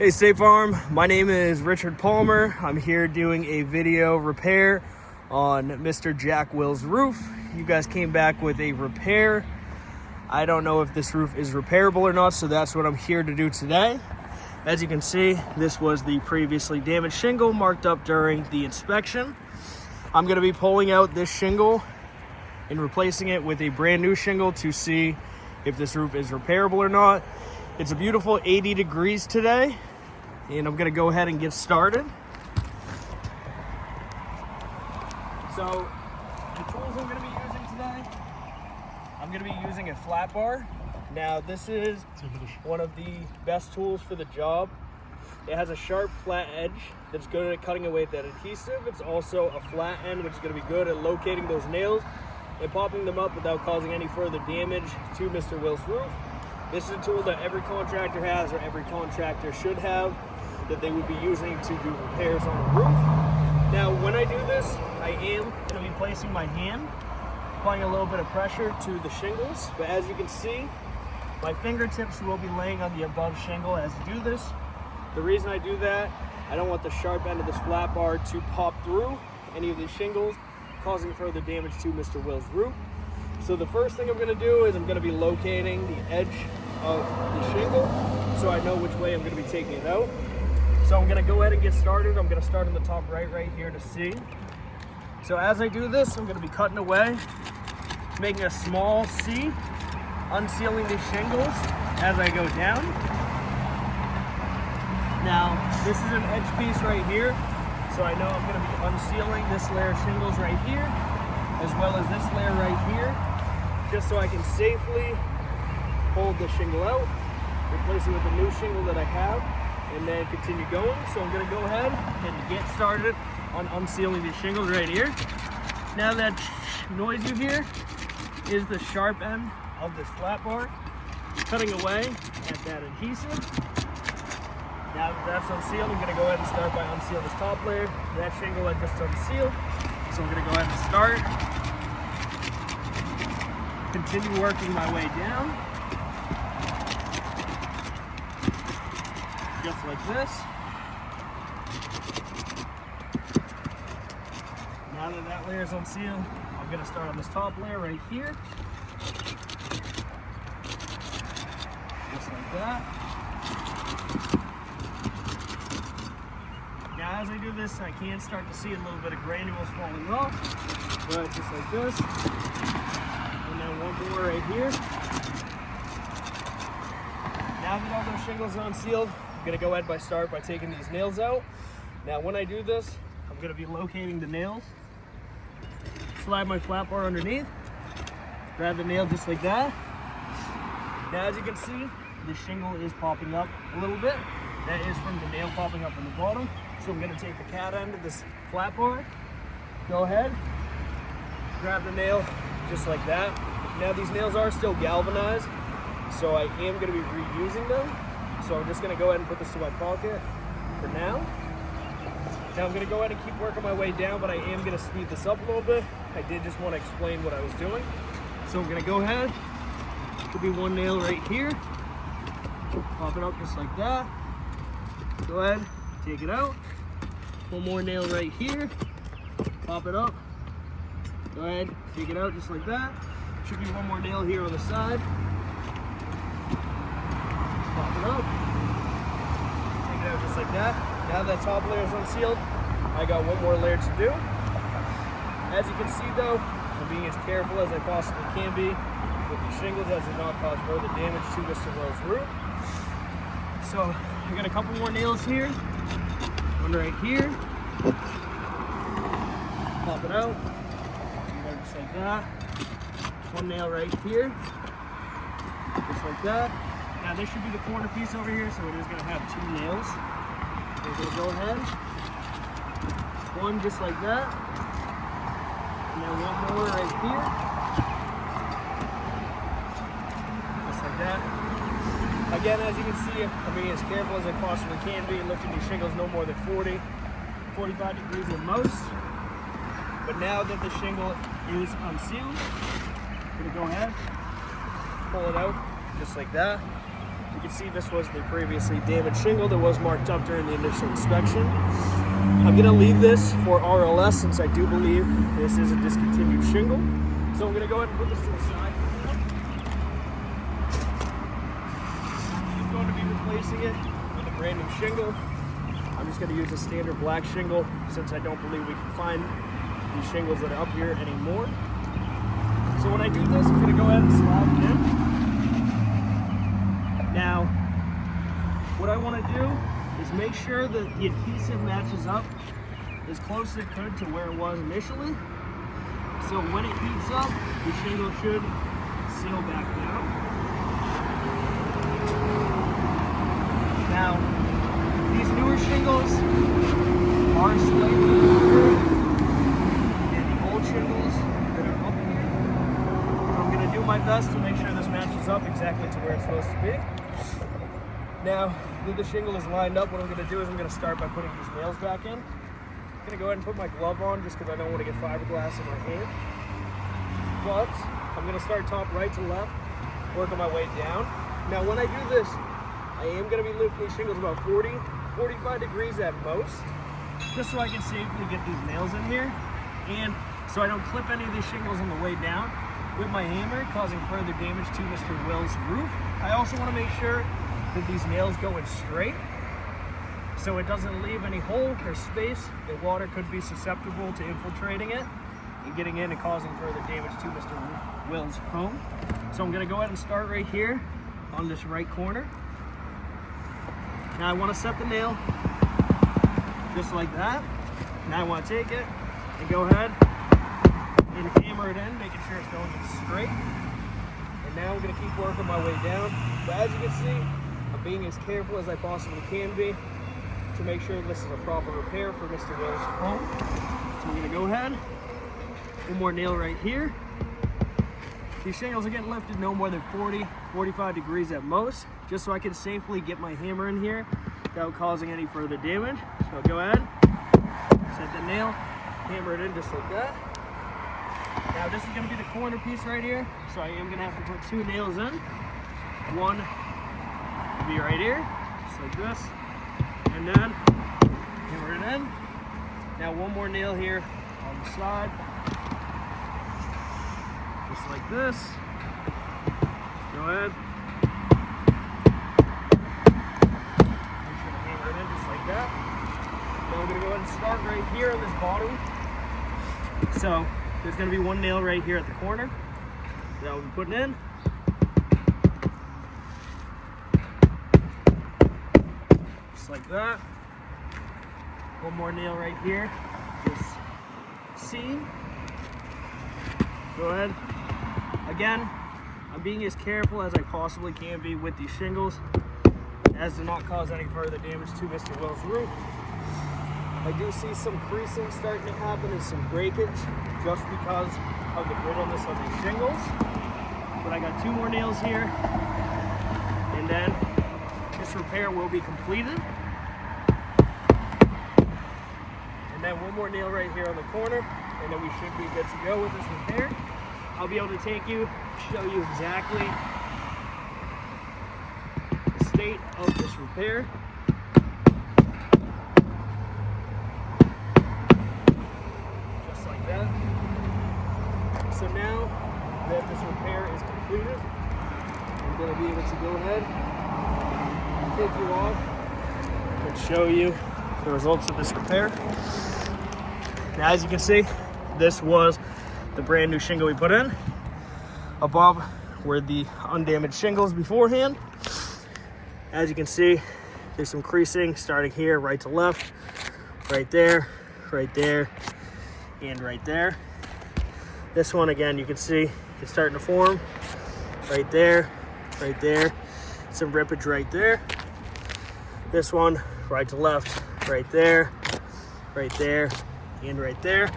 Hey State Farm, my name is Richard Palmer. I'm here doing a video repair on Mr. Jack Will's roof. You guys came back with a repair. I don't know if this roof is repairable or not, so that's what I'm here to do today. As you can see, this was the previously damaged shingle marked up during the inspection. I'm going to be pulling out this shingle and replacing it with a brand new shingle to see if this roof is repairable or not. It's a beautiful 80 degrees today, and I'm gonna go ahead and get started. So the tools I'm gonna be using today, I'm gonna be using a flat bar. Now this is one of the best tools for the job. It has a sharp flat edge that's good at cutting away that adhesive. It's also a flat end, which is gonna be good at locating those nails and popping them up without causing any further damage to Mr. Will's roof. This is a tool that every contractor has, or every contractor should have, that they would be using to do repairs on a roof. Now, when I do this, I am going to be placing my hand, applying a little bit of pressure to the shingles. But as you can see, my fingertips will be laying on the above shingle as I do this. The reason I do that, I don't want the sharp end of this flat bar to pop through any of these shingles, causing further damage to Mr. Will's roof. So the first thing I'm going to do is I'm going to be locating the edge of the shingle so I know which way I'm going to be taking it out. So I'm going to go ahead and get started. I'm going to start on the top right here to see. So as I do this, I'm going to be cutting away, making a small C, unsealing these shingles as I go down. Now this is an edge piece right here, so I know I'm going to be unsealing this layer of shingles right here, as well as this layer right here, just so I can safely hold the shingle out, replace it with a new shingle that I have, and then continue going. So I'm going to go ahead and get started on unsealing these shingles right here. Now that noise you hear is the sharp end of this flat bar cutting away at that adhesive. Now that that's unsealed, I'm going to go ahead and start by unsealing this top layer. That shingle I just unsealed. So I'm going to go ahead and start. Continue working my way down. Just like this. Now that that layer is unsealed, I'm going to start on this top layer right here. Just like that. Now as I do this, I can start to see a little bit of granules falling off, but just like this. And then one more right here. Now that all those shingles are unsealed, I'm going to go ahead and start by taking these nails out. Now when I do this, I'm going to be locating the nails. Slide my flat bar underneath. Grab the nail just like that. Now as you can see, the shingle is popping up a little bit. That is from the nail popping up from the bottom. So I'm going to take the cat end of this flat bar. Go ahead. Grab the nail just like that. Now these nails are still galvanized, so I am going to be reusing them. So I'm just going to go ahead and put this to my pocket for now. Now I'm going to go ahead and keep working my way down, but I am going to speed this up a little bit. I did just want to explain what I was doing. So I'm going to go ahead. Could be one nail right here. Pop it up just like that. Go ahead, take it out. One more nail right here. Pop it up. Go ahead, take it out just like that. Should be one more nail here on the side. Pop it up. Take it out just like that. Now that top layer is unsealed, I got one more layer to do. As you can see though, I'm being as careful as I possibly can be with these shingles as to not cause further damage to Mr. Will's roof. So I got a couple more nails here. One right here. Pop it out. Just like that. One nail right here. Just like that. Now this should be the corner piece over here, so it is going to have two nails. We're going to go ahead. One just like that. And then one more right here. Just like that. Again, as you can see, I'm being as careful as I possibly can be, lifting these shingles no more than 40, 45 degrees at most. But now that the shingle is unsealed, I'm going to go ahead, pull it out just like that. You can see this was the previously damaged shingle that was marked up during the initial inspection. I'm gonna leave this for RLS since I do believe this is a discontinued shingle. So I'm gonna go ahead and put this to the side. I'm going to be replacing it with a brand new shingle. I'm just gonna use a standard black shingle since I don't believe we can find these shingles that are up here anymore. So when I do this, I'm gonna go ahead and slide it in. Now, what I wanna do is make sure that the adhesive matches up as close as it could to where it was initially. So when it heats up, the shingle should seal back down. Now, these newer shingles are slightly longer than the old shingles that are up here. I'm gonna do my best to make sure this matches up exactly to where it's supposed to be. Now that the shingle is lined up, what I'm gonna do is I'm gonna start by putting these nails back in. I'm gonna go ahead and put my glove on just because I don't want to get fiberglass in my hand. But I'm gonna start top right to left, working my way down. Now when I do this, I am gonna be lifting these shingles about 45 degrees at most, just so I can safely get these nails in here. And so I don't clip any of these shingles on the way down with my hammer, causing further damage to Mr. Will's roof. I also wanna make sure that these nails go in straight, so it doesn't leave any hole or space that water could be susceptible to infiltrating it and getting in and causing further damage to Mr. Will's home. So I'm gonna go ahead and start right here on this right corner. Now I wanna set the nail just like that. Now I wanna take it and go ahead and hammer it in, making sure it's going in straight. And now I'm gonna keep working my way down. But as you can see, I'm being as careful as I possibly can be to make sure this is a proper repair for Mr. Will's home. So we're gonna go ahead, one more nail right here. These shingles are getting lifted no more than 45 degrees at most, just so I can safely get my hammer in here without causing any further damage. So I'll go ahead, set the nail, hammer it in just like that. Now this is gonna be the corner piece right here, so I am gonna have to put 2 nails in. One will be right here, just like this, and then hammer it in. Now one more nail here on the side, just like this. Go ahead. Make sure to hammer it in just like that. Now we're gonna go ahead and start right here on this bottom. So there's gonna be one nail right here at the corner that we'll be putting in. Just like that. One more nail right here, this seam. Go ahead. Again, I'm being as careful as I possibly can be with these shingles as to not cause any further damage to Mr. Will's roof. I do see some creasing starting to happen and some breakage just because of the brittleness of these shingles. But I got 2 more nails here, and then this repair will be completed. And then one more nail right here on the corner, and then we should be good to go with this repair. I'll be able to show you exactly the state of this repair. Just like that. So now that this repair is completed, I'm going to be able to go ahead and take you off and show you the results of this repair. Now, as you can see, this was the brand new shingle we put in. Above were the undamaged shingles beforehand. As you can see, there's some creasing starting here, right to left, right there, and right there. This one, again, you can see it's starting to form right there, some rippage right there. This one, right to left, right there, and right there.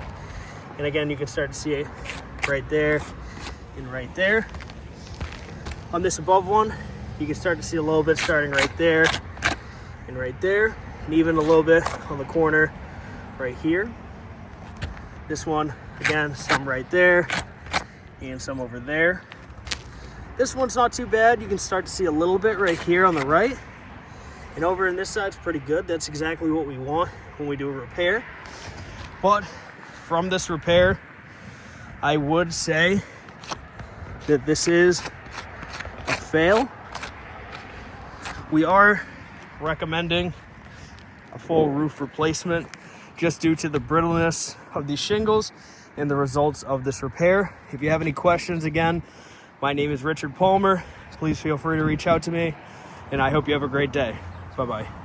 And again, you can start to see it right there and right there. On this above one, you can start to see a little bit starting right there and right there, and even a little bit on the corner right here. This one, again, some right there and some over there. This one's not too bad. You can start to see a little bit right here on the right. And over in this side's pretty good. That's exactly what we want when we do a repair. But from this repair, I would say that this is a fail. We are recommending a full roof replacement just due to the brittleness of these shingles and the results of this repair. If you have any questions, again, my name is Richard Palmer. Please feel free to reach out to me, and I hope you have a great day. Bye-bye.